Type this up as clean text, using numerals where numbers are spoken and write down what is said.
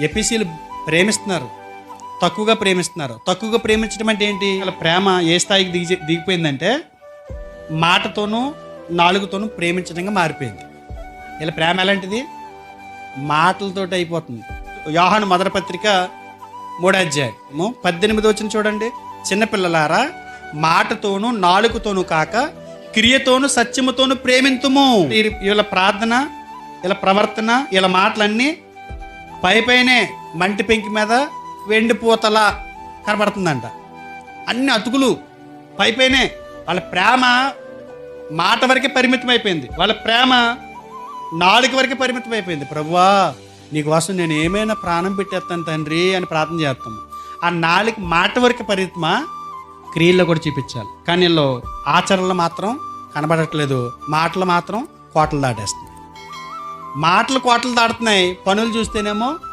ఎపిసీలు ప్రేమిస్తున్నారు, తక్కువగా ప్రేమిస్తున్నారు. తక్కువగా ప్రేమించడం అంటే ఏంటి? వాళ్ళ ప్రేమ ఏ స్థాయికి దిగిపోయిందంటే మాటతోనూ నాలుగుతోనూ ప్రేమించడంగా మారిపోయింది. వీళ్ళ ప్రేమ ఎలాంటిది? మాటలతోటి అయిపోతుంది. యోహాను మొదటి పత్రిక 3వ అధ్యాయము 18వ వచనం చూడండి. చిన్నపిల్లలారా, మాటతోనూ నాలుగుతోనూ కాక క్రియతోనూ సత్యముతోనూ ప్రేమింతుము. వీళ్ళ ప్రార్థన, వీళ్ళ ప్రవర్తన, వీళ్ళ మాటలన్నీ పైనే మంటి పెంకి మీద వెండిపూతలా కనబడుతుందంట. అన్ని అతుకులు పైనే. వాళ్ళ ప్రేమ మాట వరకే పరిమితం అయిపోయింది. వాళ్ళ ప్రేమ నాలుగు వరకే పరిమితం అయిపోయింది. ప్రభువా, నీకోసం నేను ఏమైనా ప్రాణం పెట్టేస్తాను తండ్రి అని ప్రార్థన చేస్తాము. ఆ నాలుగు మాట వరకు పరిమితమా, క్రియల్లో కూడా చూపించాలి. కానీ వీళ్ళు ఆచరణలు మాత్రం కనబడట్లేదు. మాటలు మాత్రం కోటలు దాటేస్తున్నాయి. మాటలు కోటలు దాటుతున్నాయి, పనులు చూస్తేనేమో